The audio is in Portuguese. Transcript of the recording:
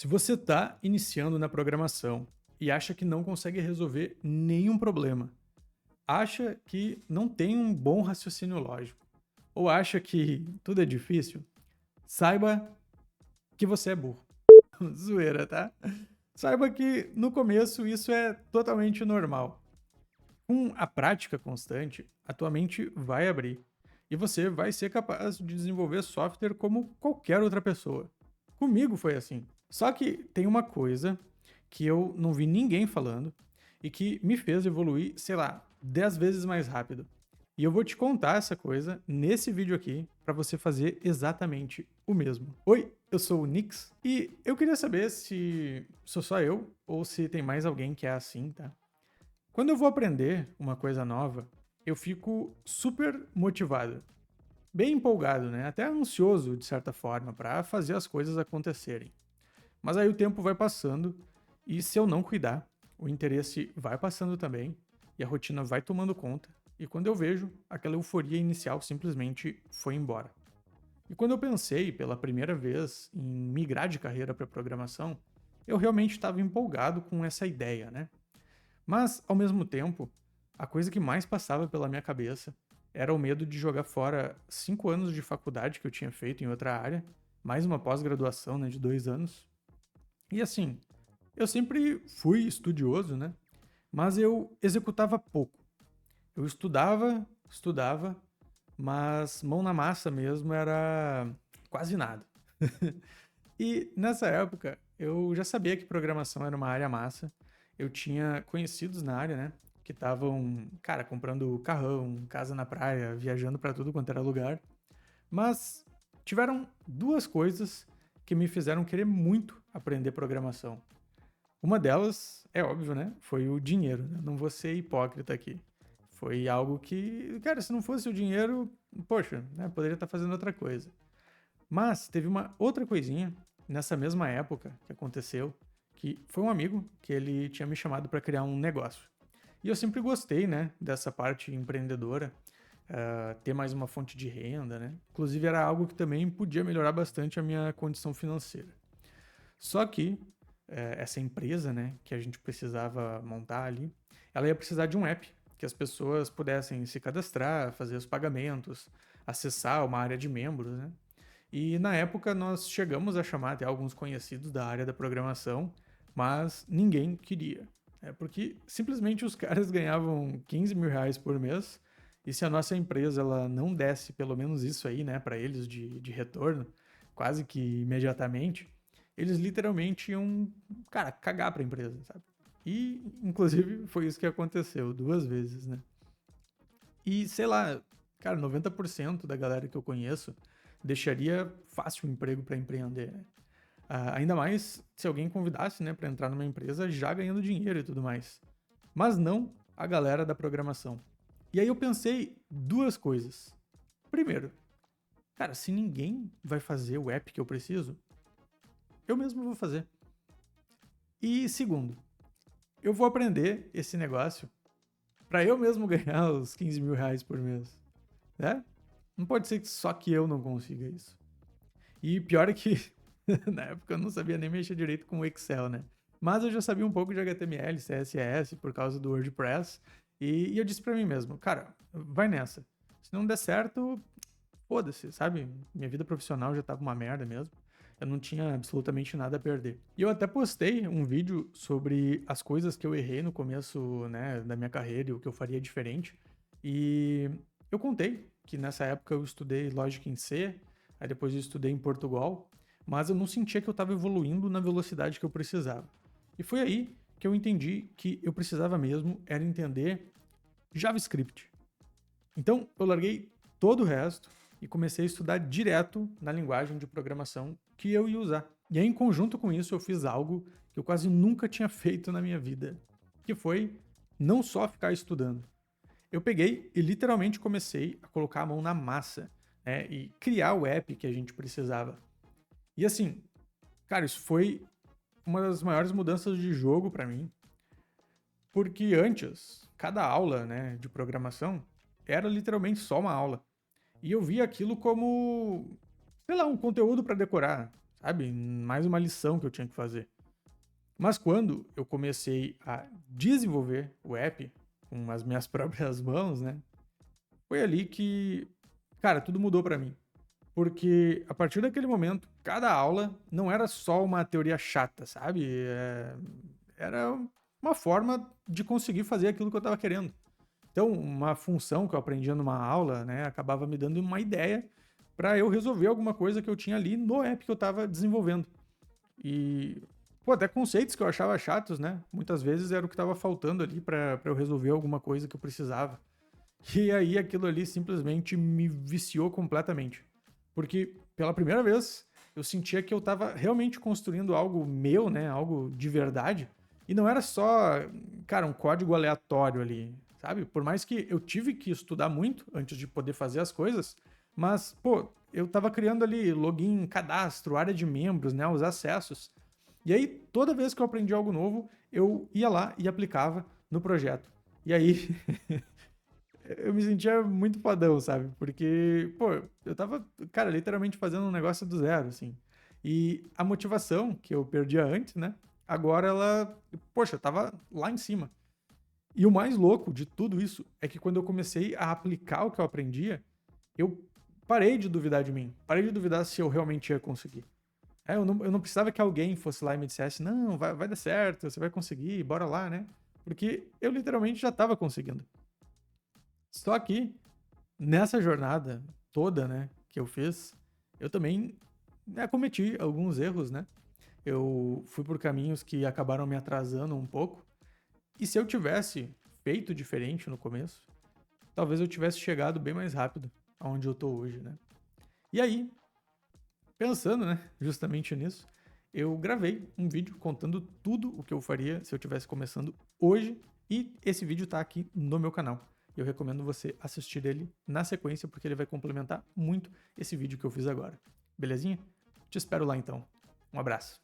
Se você está iniciando na programação e acha que não consegue resolver nenhum problema, acha que não tem um bom raciocínio lógico, ou acha que tudo é difícil, saiba que você é burro. Zoeira, tá? Saiba que no começo isso é totalmente normal. Com a prática constante, a tua mente vai abrir e você vai ser capaz de desenvolver software como qualquer outra pessoa. Comigo foi assim. Só que tem uma coisa que eu não vi ninguém falando e que me fez evoluir, sei lá, 10 vezes mais rápido. E eu vou te contar essa coisa nesse vídeo aqui para você fazer exatamente o mesmo. Oi, eu sou o Nix e eu queria saber se sou só eu ou se tem mais alguém que é assim, tá? Quando eu vou aprender uma coisa nova, eu fico super motivado, bem empolgado, né? Até ansioso de certa forma para fazer as coisas acontecerem. Mas aí o tempo vai passando e se eu não cuidar, o interesse vai passando também e a rotina vai tomando conta. E quando eu vejo, aquela euforia inicial simplesmente foi embora. E quando eu pensei pela primeira vez em migrar de carreira para programação, eu realmente estava empolgado com essa ideia, né? Mas, ao mesmo tempo, a coisa que mais passava pela minha cabeça era o medo de jogar fora 5 anos de faculdade que eu tinha feito em outra área, mais uma pós-graduação, né, de 2 anos. E assim, eu sempre fui estudioso, né? Mas eu executava pouco. Eu estudava, mas mão na massa mesmo era quase nada. E nessa época, eu já sabia que programação era uma área massa. Eu tinha conhecidos na área, né? Que estavam, cara, comprando carrão, casa na praia, viajando pra tudo quanto era lugar. Mas tiveram duas coisas que me fizeram querer muito aprender programação. Uma delas, é óbvio, né? Foi o dinheiro, né? Não vou ser hipócrita aqui. Foi algo que, cara, se não fosse o dinheiro, poxa, né? Poderia estar fazendo outra coisa. Mas teve uma outra coisinha nessa mesma época que aconteceu, que foi um amigo que ele tinha me chamado para criar um negócio. E eu sempre gostei, né, dessa parte empreendedora, ter mais uma fonte de renda, né? Inclusive era algo que também podia melhorar bastante a minha condição financeira. Só que essa empresa, né, que a gente precisava montar ali, ela ia precisar de um app que as pessoas pudessem se cadastrar, fazer os pagamentos, acessar uma área de membros, né? E na época nós chegamos a chamar até alguns conhecidos da área da programação, mas ninguém queria. É porque simplesmente os caras ganhavam 15 mil reais por mês, e se a nossa empresa ela não desse pelo menos isso aí, né, para eles de retorno, quase que imediatamente, eles literalmente iam, cara, cagar pra empresa, sabe? E, inclusive, foi isso que aconteceu duas vezes, né? E, sei lá, cara, 90% da galera que eu conheço deixaria fácil um emprego para empreender, né? Ainda mais se alguém convidasse, né, para entrar numa empresa já ganhando dinheiro e tudo mais. Mas não a galera da programação. E aí eu pensei duas coisas. Primeiro, cara, se ninguém vai fazer o app que eu preciso, eu mesmo vou fazer. E segundo, eu vou aprender esse negócio para eu mesmo ganhar os 15 mil reais por mês, né? Não pode ser que só que eu não consiga isso. E pior é que na época eu não sabia nem mexer direito com o Excel, né? Mas eu já sabia um pouco de HTML, CSS por causa do WordPress. E eu disse pra mim mesmo, cara, vai nessa. Se não der certo, foda-se, sabe? Minha vida profissional já tava uma merda mesmo. Eu não tinha absolutamente nada a perder. E eu até postei um vídeo sobre as coisas que eu errei no começo, né, da minha carreira e o que eu faria diferente. E eu contei que nessa época eu estudei lógica em C, aí depois eu estudei em Portugal, mas eu não sentia que eu estava evoluindo na velocidade que eu precisava. E foi aí que eu entendi que eu precisava mesmo era entender JavaScript. Então eu larguei todo o resto e comecei a estudar direto na linguagem de programação que eu ia usar. E aí, em conjunto com isso, eu fiz algo que eu quase nunca tinha feito na minha vida, que foi não só ficar estudando. Eu peguei e literalmente comecei a colocar a mão na massa, né, e criar o app que a gente precisava. E assim, cara, isso foi uma das maiores mudanças de jogo para mim, porque antes, cada aula, né, de programação era literalmente só uma aula. E eu via aquilo como, sei lá, um conteúdo para decorar, sabe? Mais uma lição que eu tinha que fazer. Mas quando eu comecei a desenvolver o app com as minhas próprias mãos, né? Foi ali que, cara, tudo mudou pra mim. Porque a partir daquele momento, cada aula não era só uma teoria chata, sabe? Era uma forma de conseguir fazer aquilo que eu estava querendo. Então, uma função que eu aprendia numa aula, né, acabava me dando uma ideia para eu resolver alguma coisa que eu tinha ali no app que eu estava desenvolvendo. E, pô, até conceitos que eu achava chatos, né? Muitas vezes era o que estava faltando ali para eu resolver alguma coisa que eu precisava. E aí aquilo ali simplesmente me viciou completamente. Porque pela primeira vez eu sentia que eu estava realmente construindo algo meu, né? Algo de verdade. E não era só, cara, um código aleatório ali, sabe? Por mais que eu tive que estudar muito antes de poder fazer as coisas, mas, pô, eu estava criando ali login, cadastro, área de membros, né? Os acessos. E aí, toda vez que eu aprendi algo novo, eu ia lá e aplicava no projeto. E aí, eu me sentia muito fodão, sabe? Porque, pô, eu tava, cara, literalmente fazendo um negócio do zero, assim. E a motivação que eu perdia antes, né? Agora ela, poxa, tava lá em cima. E o mais louco de tudo isso é que quando eu comecei a aplicar o que eu aprendia, eu parei de duvidar de mim. Parei de duvidar se eu realmente ia conseguir. Eu não precisava que alguém fosse lá e me dissesse, não, vai dar certo, você vai conseguir, bora lá, né? Porque eu literalmente já estava conseguindo. Só que nessa jornada toda, né, que eu fiz, eu também, né, cometi alguns erros, né? Eu fui por caminhos que acabaram me atrasando um pouco. E se eu tivesse feito diferente no começo, talvez eu tivesse chegado bem mais rápido aonde eu tô hoje, né? E aí, pensando, né, justamente nisso, eu gravei um vídeo contando tudo o que eu faria se eu tivesse começando hoje, e esse vídeo tá aqui no meu canal. Eu recomendo você assistir ele na sequência, porque ele vai complementar muito esse vídeo que eu fiz agora. Belezinha? Te espero lá então. Um abraço.